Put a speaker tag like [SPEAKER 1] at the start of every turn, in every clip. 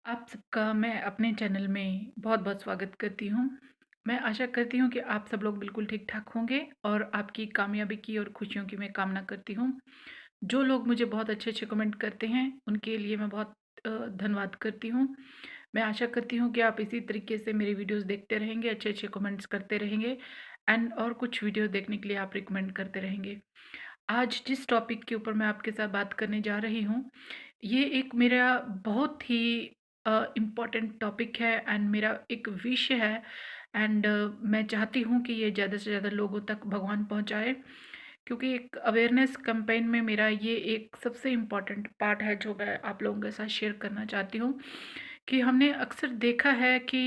[SPEAKER 1] आप सबका मैं अपने चैनल में बहुत-बहुत स्वागत करती हूँ। मैं आशा करती हूँ कि आप सब लोग बिल्कुल ठीक-ठाक होंगे और आपकी कामयाबी की और खुशियों की मैं कामना करती हूँ। जो लोग मुझे बहुत अच्छे-अच्छे कमेंट करते हैं, उनके लिए मैं बहुत धन्यवाद करती हूँ। मैं आशा करती हूँ कि आप इसी तरीके से मेरी वीडियोज़ देखते रहेंगे, अच्छे-अच्छे कमेंट्स करते रहेंगे एंड और कुछ वीडियो देखने के लिए आप रिकमेंड करते रहेंगे। आज जिस टॉपिक के ऊपर मैं आपके साथ बात करने जा रही हूँ, ये एक मेरा बहुत ही इम्पोर्टेंट टॉपिक है एंड मेरा एक विश है एंड मैं चाहती हूँ कि ये ज़्यादा से ज़्यादा लोगों तक भगवान पहुँचाए, क्योंकि एक अवेयरनेस कैंपेन में मेरा ये एक सबसे इम्पोर्टेंट पार्ट है जो मैं आप लोगों के साथ शेयर करना चाहती हूँ। कि हमने अक्सर देखा है कि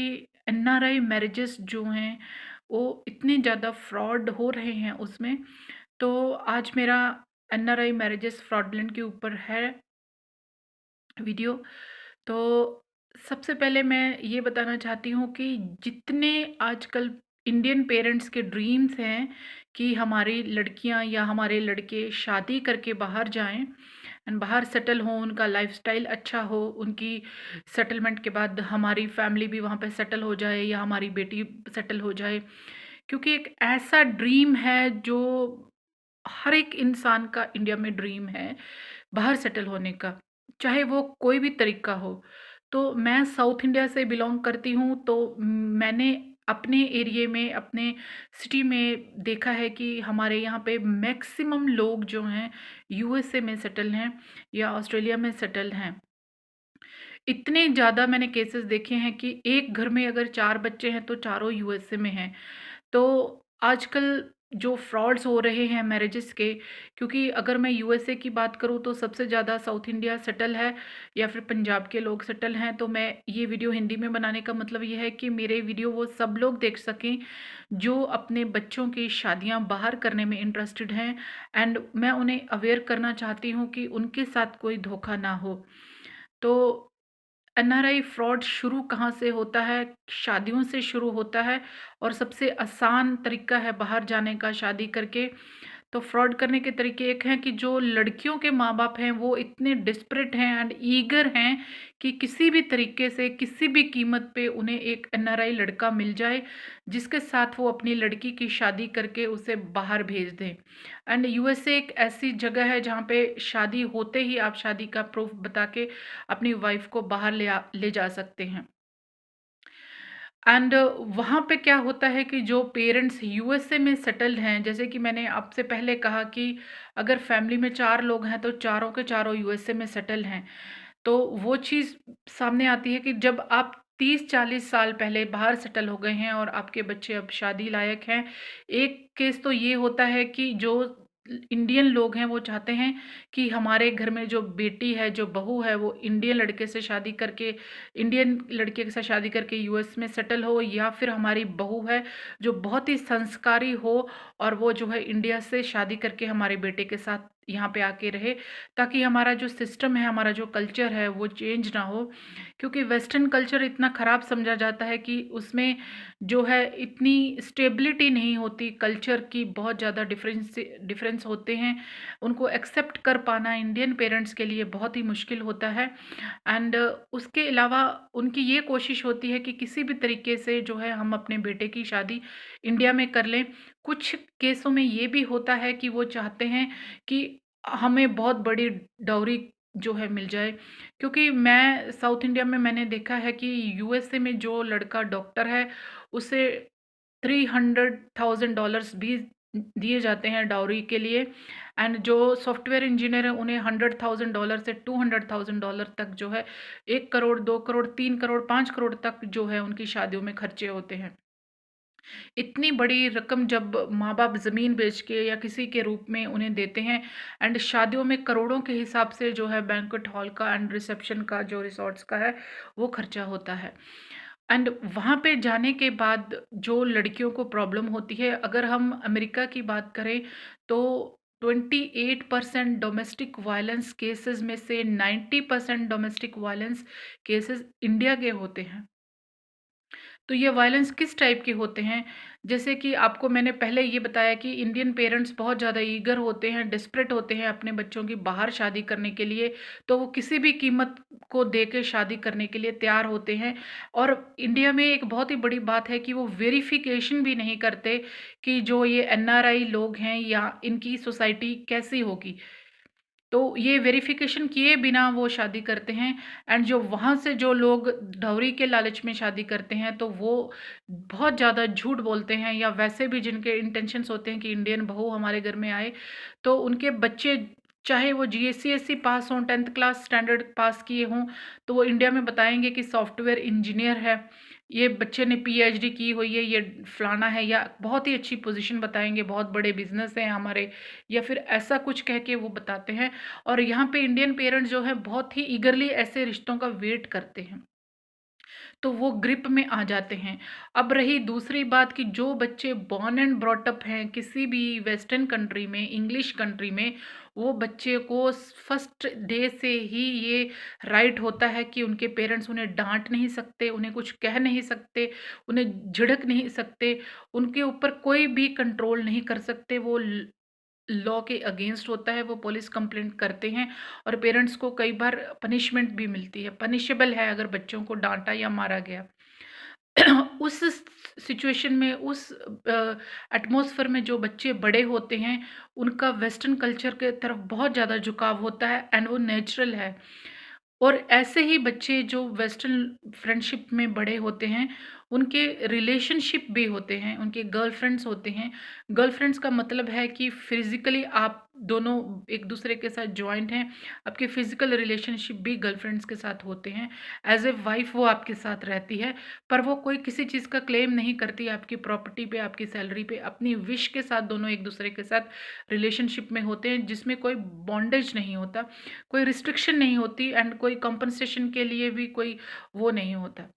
[SPEAKER 1] एनआरआई मैरिजेस जो हैं वो इतने ज़्यादा फ्रॉड हो रहे हैं उसमें। तो आज मेरा एनआरआई मैरिजेस फ्रॉडलेंट के ऊपर है वीडियो। तो सबसे पहले मैं ये बताना चाहती हूँ कि जितने आजकल इंडियन पेरेंट्स के ड्रीम्स हैं कि हमारी लड़कियां या हमारे लड़के शादी करके बाहर जाएं एंड बाहर सेटल हों, उनका लाइफस्टाइल अच्छा हो, उनकी सेटलमेंट के बाद हमारी फैमिली भी वहाँ पे सेटल हो जाए या हमारी बेटी सेटल हो जाए, क्योंकि एक ऐसा ड्रीम है जो हर एक इंसान का इंडिया में ड्रीम है बाहर सेटल होने का, चाहे वो कोई भी तरीका हो। तो मैं साउथ इंडिया से बिलॉन्ग करती हूँ, तो मैंने अपने एरिये में, अपने सिटी में देखा है कि हमारे यहाँ पे मैक्सिमम लोग जो हैं यूएसए में सेटल हैं या ऑस्ट्रेलिया में सेटल हैं। इतने ज़्यादा मैंने केसेस देखे हैं कि एक घर में अगर 4 बच्चे हैं तो चारों यूएसए में हैं। तो आजकल जो फ्रॉड्स हो रहे हैं मैरिजेस के, क्योंकि अगर मैं यूएसए की बात करूँ तो सबसे ज़्यादा साउथ इंडिया सेटल है या फिर पंजाब के लोग सेटल हैं। तो मैं ये वीडियो हिंदी में बनाने का मतलब ये है कि मेरे वीडियो वो सब लोग देख सकें जो अपने बच्चों की शादियां बाहर करने में इंटरेस्टेड हैं एंड मैं उन्हें अवेयर करना चाहती हूँ कि उनके साथ कोई धोखा ना हो। तो एनआरआई फ्रॉड शुरू कहाँ से होता है? शादियों से शुरू होता है और सबसे आसान तरीका है बाहर जाने का शादी करके। तो फ्रॉड करने के तरीके एक हैं कि जो लड़कियों के माँ-बाप हैं वो इतने डेस्परेट हैं एंड ईगर हैं कि किसी भी तरीके से, किसी भी कीमत पे उन्हें एक एनआरआई लड़का मिल जाए, जिसके साथ वो अपनी लड़की की शादी करके उसे बाहर भेज दें। एंड यूएसए एक ऐसी जगह है जहाँ पे शादी होते ही आप शादी का प्रूफ बता के अपनी वाइफ को बाहर ले जा सकते हैं। एंड वहाँ पे क्या होता है कि जो पेरेंट्स यूएसए में सेटल्ड हैं, जैसे कि मैंने आपसे पहले कहा कि अगर फैमिली में 4 लोग हैं तो चारों के चारों यूएसए में सेटल हैं। तो वो चीज़ सामने आती है कि जब आप 30-40 साल पहले बाहर सेटल हो गए हैं और आपके बच्चे अब शादी लायक हैं। एक केस तो ये होता है कि जो इंडियन लोग हैं वो चाहते हैं कि हमारे घर में जो बेटी है, जो बहू है, वो इंडियन लड़के से शादी करके, इंडियन लड़के के साथ शादी करके यूएस में सेटल हो, या फिर हमारी बहू है जो बहुत ही संस्कारी हो और वो जो है इंडिया से शादी करके हमारे बेटे के साथ यहाँ पे आके रहे, ताकि हमारा जो सिस्टम है, हमारा जो कल्चर है वो चेंज ना हो। क्योंकि वेस्टर्न कल्चर इतना ख़राब समझा जाता है कि उसमें जो है इतनी स्टेबिलिटी नहीं होती, कल्चर की बहुत ज़्यादा डिफरेंस होते हैं। उनको एक्सेप्ट कर पाना इंडियन पेरेंट्स के लिए बहुत ही मुश्किल होता है एंड उसके अलावा उनकी ये कोशिश होती है कि किसी भी तरीके से जो है हम अपने बेटे की शादी इंडिया में कर लें। कुछ केसों में ये भी होता है कि वो चाहते हैं कि हमें बहुत बड़ी डाउरी जो है मिल जाए, क्योंकि मैं साउथ इंडिया में मैंने देखा है कि यूएसए में जो लड़का डॉक्टर है उसे $300,000 भी दिए जाते हैं डाउरी के लिए एंड जो सॉफ्टवेयर इंजीनियर है उन्हें $100,000 से $200,000 तक जो है 1 करोड़, 2 करोड़, 3 करोड़, 5 करोड़ तक जो है उनकी शादियों में खर्चे होते हैं। इतनी बड़ी रकम जब माँ-बाप ज़मीन बेच के या किसी के रूप में उन्हें देते हैं एंड शादियों में करोड़ों के हिसाब से जो है बैंक्वेट हॉल का एंड रिसेप्शन का, जो रिसॉर्ट्स का है, वो खर्चा होता है। एंड वहाँ पे जाने के बाद जो लड़कियों को प्रॉब्लम होती है, अगर हम अमेरिका की बात करें तो 28% डोमेस्टिक वायलेंस केसेज़ में से 90% डोमेस्टिक वायलेंस केसेज़ इंडिया के होते हैं। तो ये वायलेंस किस टाइप के होते हैं? जैसे कि आपको मैंने पहले ये बताया कि इंडियन पेरेंट्स बहुत ज़्यादा ईगर होते हैं, डेस्परेट होते हैं अपने बच्चों की बाहर शादी करने के लिए, तो वो किसी भी कीमत को दे के शादी करने के लिए तैयार होते हैं। और इंडिया में एक बहुत ही बड़ी बात है कि वो वेरिफ़िकेशन भी नहीं करते कि जो ये एनआरआई लोग हैं या इनकी सोसाइटी कैसी होगी। तो ये वेरिफ़िकेशन किए बिना वो शादी करते हैं। एंड जो वहाँ से जो लोग डॉवरी के लालच में शादी करते हैं, तो वो बहुत ज़्यादा झूठ बोलते हैं, या वैसे भी जिनके इंटेंशंस होते हैं कि इंडियन बहू हमारे घर में आए, तो उनके बच्चे चाहे वो जीएससीएससी पास हों, 10th क्लास स्टैंडर्ड पास किए हों, तो वो इंडिया में बताएँगे कि सॉफ्टवेयर इंजीनियर है, ये बच्चे ने पीएचडी की हुई है, ये फलाना है, या बहुत ही अच्छी पोज़ीशन बताएँगे, बहुत बड़े बिज़नेस हैं हमारे, या फिर ऐसा कुछ कह के वो बताते हैं। और यहाँ पे इंडियन पेरेंट्स जो है बहुत ही ईगरली ऐसे रिश्तों का वेट करते हैं, तो वो ग्रिप में आ जाते हैं। अब रही दूसरी बात कि जो बच्चे बॉर्न एंड ब्रॉट अप हैं किसी भी वेस्टर्न कंट्री में, इंग्लिश कंट्री में, वो बच्चे को फर्स्ट डे से ही ये राइट होता है कि उनके पेरेंट्स उन्हें डांट नहीं सकते, उन्हें कुछ कह नहीं सकते, उन्हें झिड़क नहीं सकते, उनके ऊपर कोई भी कंट्रोल नहीं कर सकते। वो लॉ के अगेंस्ट होता है, वो पुलिस कंप्लेंट करते हैं, और पेरेंट्स को कई बार पनिशमेंट भी मिलती है, पनिशेबल है अगर बच्चों को डांटा या मारा गया। उस सिचुएशन में, उस एटमॉस्फेयर में जो बच्चे बड़े होते हैं, उनका वेस्टर्न कल्चर के तरफ बहुत ज़्यादा झुकाव होता है, एंड वो नेचुरल है। और ऐसे ही बच्चे जो वेस्टर्न फ्रेंडशिप में बड़े होते हैं, उनके रिलेशनशिप भी होते हैं, उनके गर्लफ्रेंड्स होते हैं। गर्लफ्रेंड्स का मतलब है कि फिज़िकली आप दोनों एक दूसरे के साथ जॉइंट हैं, आपके फिज़िकल रिलेशनशिप भी गर्लफ्रेंड्स के साथ होते हैं। एज़ ए वाइफ़ वो आपके साथ रहती है, पर वो कोई किसी चीज़ का क्लेम नहीं करती आपकी प्रॉपर्टी पे, आपकी सैलरी पे, अपनी विश के साथ दोनों एक दूसरे के साथ रिलेशनशिप में होते हैं, जिसमें कोई बॉन्डेज नहीं होता, कोई रिस्ट्रिक्शन नहीं होती, एंड कोई कंपनसेशन के लिए भी कोई वो नहीं होता।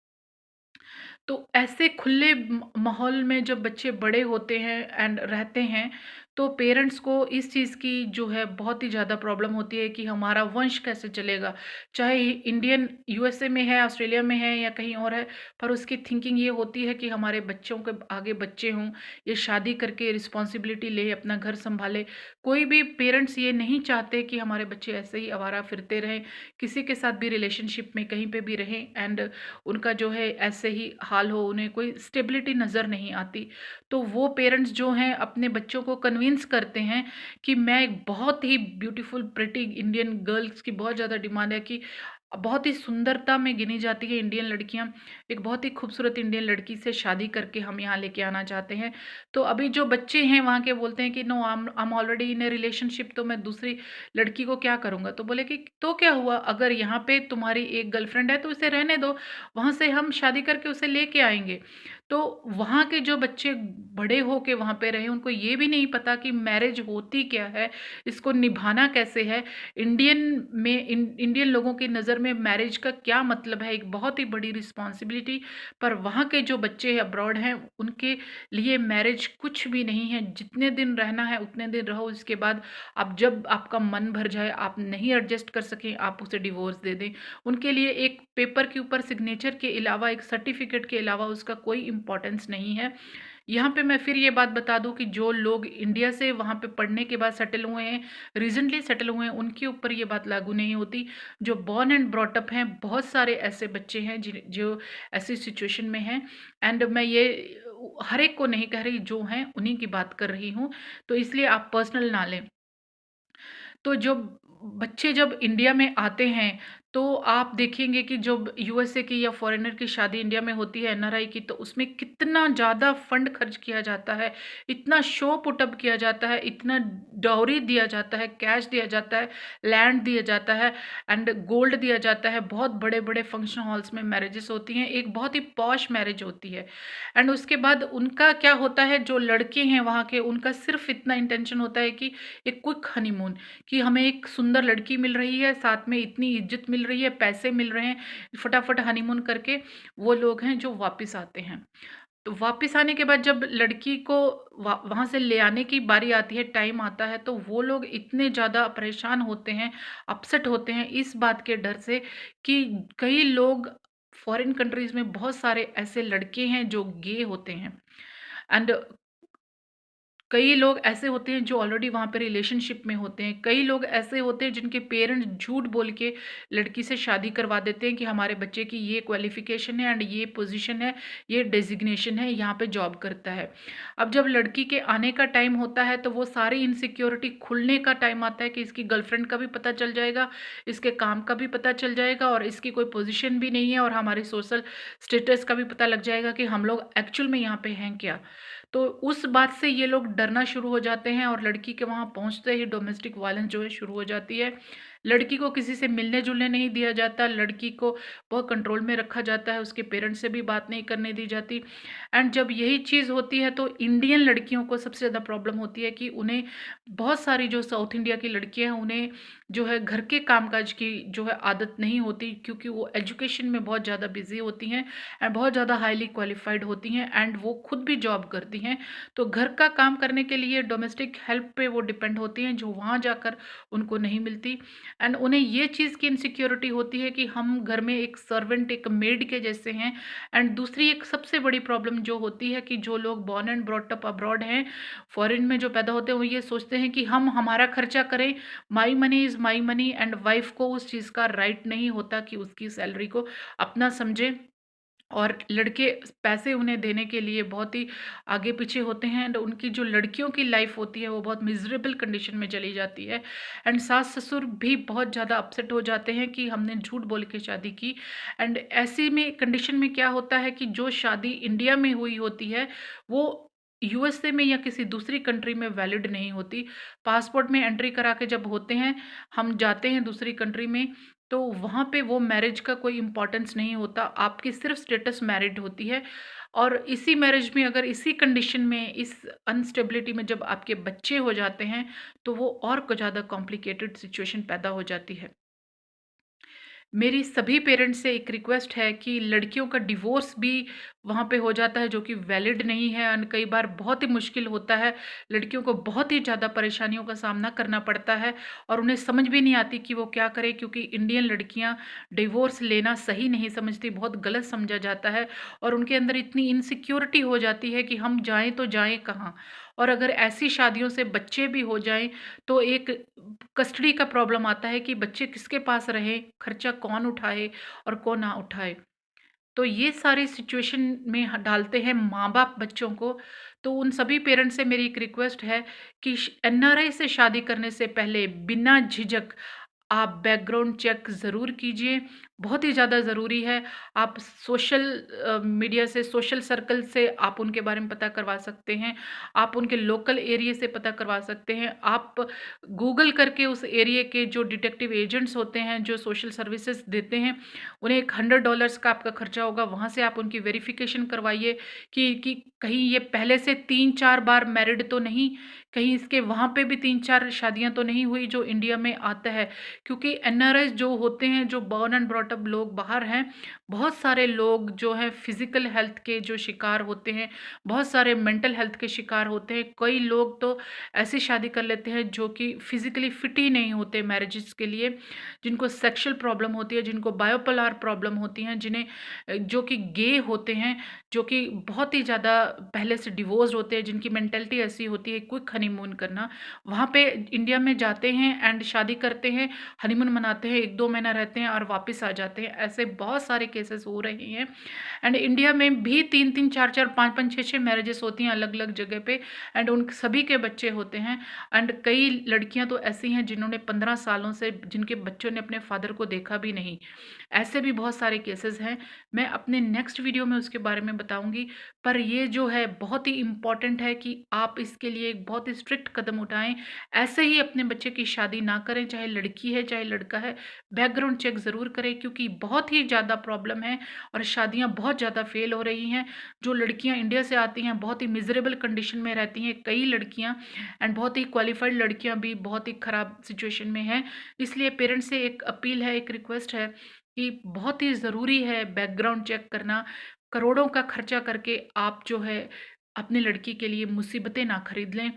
[SPEAKER 1] तो ऐसे खुले माहौल में जब बच्चे बड़े होते हैं एंड रहते हैं, तो पेरेंट्स को इस चीज़ की जो है बहुत ही ज़्यादा प्रॉब्लम होती है कि हमारा वंश कैसे चलेगा। चाहे इंडियन यूएसए में है, ऑस्ट्रेलिया में है, या कहीं और है, पर उसकी थिंकिंग ये होती है कि हमारे बच्चों के आगे बच्चे हों, ये शादी करके रिस्पॉन्सिबिलिटी ले, अपना घर संभाले। कोई भी पेरेंट्स ये नहीं चाहते कि हमारे बच्चे ऐसे ही आवारा फिरते रहें, किसी के साथ भी रिलेशनशिप में कहीं पे भी रहें, एंड उनका जो है ऐसे ही हाल हो, उन्हें कोई स्टेबिलिटी नज़र नहीं आती। तो वो पेरेंट्स जो हैं अपने बच्चों को कन्विंस करते हैं कि मैं एक बहुत ही ब्यूटीफुल प्रिटी इंडियन गर्ल्स की बहुत ज़्यादा डिमांड है कि बहुत ही सुंदरता में गिनी जाती है इंडियन लड़कियां, एक बहुत ही खूबसूरत इंडियन लड़की से शादी करके हम यहाँ लेके आना चाहते हैं। तो अभी जो बच्चे हैं वहाँ के बोलते हैं कि no, I am already in a relationship, तो मैं दूसरी लड़की को क्या करूँगा? तो बोले कि तो क्या हुआ, अगर यहाँ पे तुम्हारी एक गर्लफ्रेंड है तो उसे रहने दो, वहाँ से हम शादी करके उसे लेके आएंगे। तो वहाँ के जो बच्चे बड़े हो के वहाँ पे रहे, उनको ये भी नहीं पता कि मैरिज होती क्या है, इसको निभाना कैसे है, इंडियन लोगों की नज़र में मैरिज का क्या मतलब है, एक बहुत ही बड़ी रिस्पॉन्सिबिलिटी। पर वहाँ के जो बच्चे अब्रॉड हैं, उनके लिए मैरिज कुछ भी नहीं है। जितने दिन रहना है उतने दिन रहो, इसके बाद आप जब आपका मन भर जाए, आप नहीं एडजस्ट कर सकें, आप उसे डिवोर्स दे दें। उनके लिए एक पेपर के ऊपर सिग्नेचर के अलावा, एक सर्टिफिकेट के अलावा उसका कोई इम्पोर्टेंस नहीं है। यहाँ पे मैं फिर ये बात बता दूँ कि जो लोग इंडिया से वहाँ पे पढ़ने के बाद सेटल हुए हैं, रिसेंटली सेटल हुए हैं, उनके ऊपर ये बात लागू नहीं होती। जो बॉर्न एंड ब्रॉट अप हैं, बहुत सारे ऐसे बच्चे हैं जो ऐसी सिचुएशन में हैं, एंड मैं ये हर एक को नहीं कह रही, जो हैं उन्हीं की बात कर रही हूँ, तो इसलिए आप पर्सनल ना लें। तो जो बच्चे जब इंडिया में आते हैं, तो आप देखेंगे कि जब यूएसए की या फॉरेनर की शादी इंडिया में होती है, एनआरआई की, तो उसमें कितना ज़्यादा फंड खर्च किया जाता है, इतना शो पुटअप किया जाता है, इतना डाउरी दिया जाता है, कैश दिया जाता है, लैंड दिया जाता है, एंड गोल्ड दिया जाता है। बहुत बड़े बड़े फंक्शन हॉल्स में मैरिजेस होती हैं, एक बहुत ही पॉश मैरिज होती है। एंड उसके बाद उनका क्या होता है, जो लड़के हैं वहाँ के, उनका सिर्फ इतना इंटेंशन होता है कि एक क्विक हनीमून, कि हमें एक सुंदर लड़की मिल रही है, साथ में इतनी इज्जत मिल रही है, पैसे मिल रहे हैं, फटाफट हनीमून करके वो लोग हैं जो वापस आते हैं। तो वापस आने के बाद जब लड़की को वहाँ से ले आने की बारी आती है, टाइम आता है, तो वो लोग इतने ज़्यादा परेशान होते हैं, अपसेट होते हैं इस बात के डर से कि कई लोग फॉरेन कंट्रीज़ में बहुत सारे ऐसे लड़के हैं जो गे होते हैं एंड कई लोग ऐसे होते हैं जो ऑलरेडी वहाँ पे रिलेशनशिप में होते हैं। कई लोग ऐसे होते हैं जिनके पेरेंट्स झूठ बोल के लड़की से शादी करवा देते हैं कि हमारे बच्चे की ये क्वालिफ़िकेशन है एंड ये पोज़ीशन है, ये डेज़िग्नेशन है, यहाँ पे जॉब करता है। अब जब लड़की के आने का टाइम होता है तो वो सारी इनसिक्योरिटी खुलने का टाइम आता है कि इसकी गर्लफ्रेंड का भी पता चल जाएगा, इसके काम का भी पता चल जाएगा और इसकी कोई पोज़ीशन भी नहीं है और हमारे सोशल स्टेटस का भी पता लग जाएगा कि हम लोग एक्चुअल में यहाँ पे हैं क्या। तो उस बात से ये लोग डरना शुरू हो जाते हैं और लड़की के वहाँ पहुँचते ही डोमेस्टिक वायलेंस जो है शुरू हो जाती है। लड़की को किसी से मिलने-जुलने नहीं दिया जाता, लड़की को बहुत कंट्रोल में रखा जाता है, उसके पेरेंट्स से भी बात नहीं करने दी जाती। एंड जब यही चीज़ होती है तो इंडियन लड़कियों को सबसे ज़्यादा प्रॉब्लम होती है कि उन्हें बहुत सारी जो साउथ इंडिया की लड़कियाँ हैं, उन्हें जो है घर के कामकाज की जो है आदत नहीं होती क्योंकि वो एजुकेशन में बहुत ज़्यादा बिज़ी होती हैं एंड बहुत ज़्यादा हाईली क्वालिफ़ाइड होती हैं एंड वो खुद भी जॉब करती हैं। तो घर का काम करने के लिए डोमेस्टिक हेल्प पे वो डिपेंड होती हैं जो वहाँ जाकर उनको नहीं मिलती एंड उन्हें ये चीज़ की इनसिक्योरिटी होती है कि हम घर में एक सर्वेंट, एक मेड के जैसे हैं। एंड दूसरी एक सबसे बड़ी प्रॉब्लम जो होती है कि जो लोग born and brought up abroad हैं, फॉरेन में जो पैदा होते हैं, वो ये सोचते हैं कि हम हमारा खर्चा करें, my money is my money and wife को उस चीज़ का राइट नहीं होता कि उसकी सैलरी को अपना समझे और लड़के पैसे उन्हें देने के लिए बहुत ही आगे पीछे होते हैं एंड उनकी जो लड़कियों की लाइफ होती है वो बहुत मिजरेबल कंडीशन में चली जाती है एंड सास ससुर भी बहुत ज़्यादा अपसेट हो जाते हैं कि हमने झूठ बोल के शादी की। एंड ऐसी में कंडीशन में क्या होता है कि जो शादी इंडिया में हुई होती है वो यूएसए में या किसी दूसरी कंट्री में वैलिड नहीं होती। पासपोर्ट में एंट्री करा के जब होते हैं, हम जाते हैं दूसरी कंट्री में, तो वहाँ पे वो मैरिज का कोई इम्पोर्टेंस नहीं होता, आपकी सिर्फ स्टेटस मैरिड होती है। और इसी मैरिज में अगर इसी कंडीशन में, इस अनस्टेबिलिटी में जब आपके बच्चे हो जाते हैं, तो वो और ज़्यादा कॉम्प्लिकेटेड सिचुएशन पैदा हो जाती है। मेरी सभी पेरेंट्स से एक रिक्वेस्ट है कि लड़कियों का डिवोर्स भी वहाँ पे हो जाता है जो कि वैलिड नहीं है एंड कई बार बहुत ही मुश्किल होता है। लड़कियों को बहुत ही ज़्यादा परेशानियों का सामना करना पड़ता है और उन्हें समझ भी नहीं आती कि वो क्या करें क्योंकि इंडियन लड़कियाँ डिवोर्स लेना सही नहीं समझती, बहुत गलत समझा जाता है और उनके अंदर इतनी इनसिक्योरिटी हो जाती है कि हम जाएँ तो जाएँ कहाँ? और अगर ऐसी शादियों से बच्चे भी हो जाएँ तो एक कस्टडी का प्रॉब्लम आता है कि बच्चे किसके पास रहें, खर्चा कौन उठाए और कौन ना उठाए। तो ये सारी सिचुएशन में डालते हैं माँ-बाप बच्चों को। तो उन सभी पेरेंट्स से मेरी एक रिक्वेस्ट है कि एनआरआई से शादी करने से पहले बिना झिझक आप बैकग्राउंड चेक ज़रूर कीजिए, बहुत ही ज़्यादा ज़रूरी है। आप सोशल मीडिया से, सोशल सर्कल से आप उनके बारे में पता करवा सकते हैं, आप उनके लोकल एरिया से पता करवा सकते हैं, आप गूगल करके उस एरिया के जो डिटेक्टिव एजेंट्स होते हैं, जो सोशल सर्विसेज़ देते हैं, उन्हें एक $100 का आपका खर्चा होगा, वहाँ से आप उनकी वेरिफ़िकेशन करवाइए कि कहीं ये पहले से 3-4 बार मैरिड तो नहीं, कहीं इसके वहाँ पे भी 3-4 शादियाँ तो नहीं हुई जो इंडिया में आता है। क्योंकि एनआरआईज़ जो होते हैं, जो बॉर्न एंड ब्रॉट अप लोग बाहर हैं, बहुत सारे लोग जो हैं फिज़िकल हेल्थ के जो शिकार होते हैं, बहुत सारे मेंटल हेल्थ के शिकार होते हैं। कई लोग तो ऐसी शादी कर लेते हैं जो कि फिज़िकली फिट ही नहीं होते मैरिजेज़ के लिए, जिनको सेक्सुअल प्रॉब्लम होती है, जिनको बायोपोलर प्रॉब्लम होती हैं, जिन्हें जो कि गे होते हैं, जो कि बहुत ही ज़्यादा पहले से डिवोर्स्ड होते हैं, जिनकी मेंटालिटी ऐसी होती है क्विक हनीमून करना। वहाँ पे इंडिया में जाते हैं एंड शादी करते हैं, हनीमून मनाते हैं, 1-2 महीना रहते हैं और वापस आ जाते हैं। ऐसे बहुत सारे केसेस हो रहे हैं एंड इंडिया में भी 3-3, 4-4, 5-5, 6-6 मैरिजेस होती हैं अलग-अलग जगह पे एंड उन सभी के बच्चे होते हैं एंड कई लड़कियां तो ऐसी हैं जिन्होंने 15 सालों से जिनके बच्चों ने अपने फादर को देखा भी नहीं। ऐसे भी बहुत सारे केसेस हैं। मैं अपने नेक्स्ट वीडियो में उसके बारे में बताऊंगी। पर ये जो है बहुत ही इम्पॉर्टेंट है कि आप इसके लिए एक बहुत ही स्ट्रिक्ट कदम उठाएं। ऐसे ही अपने बच्चे की शादी ना करें, चाहे लड़की है चाहे लड़का है। बैकग्राउंड चेक ज़रूर करें क्योंकि बहुत ही ज़्यादा प्रॉब्लम है और शादियां बहुत ज़्यादा फेल हो रही हैं। जो लड़कियां इंडिया से आती हैं बहुत ही मिजरेबल कंडीशन में रहती हैं कई लड़कियां एंड बहुत ही क्वालिफाइड लड़कियां भी बहुत ही ख़राब सिचुएशन में हैं। इसलिए पेरेंट्स से एक अपील है, एक रिक्वेस्ट है कि बहुत ही ज़रूरी है बैकग्राउंड चेक करना। करोड़ों का खर्चा करके आप जो है अपनी लड़की के लिए मुसीबतें ना खरीद लें,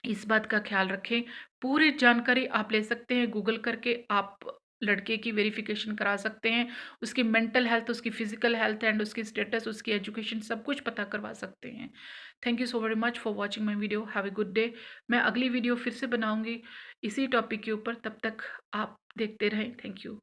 [SPEAKER 1] इस बात का ख्याल रखें। पूरी जानकारी आप ले सकते हैं गूगल करके। आप लड़के की वेरिफिकेशन करा सकते हैं, उसकी मेंटल हेल्थ, उसकी फिजिकल हेल्थ एंड उसकी स्टेटस, उसकी एजुकेशन सब कुछ पता करवा सकते हैं। Thank you so very much for watching my video. Have a good day. मैं अगली वीडियो फिर से बनाऊंगी इसी टॉपिक के ऊपर, तब तक आप देखते रहें। Thank you.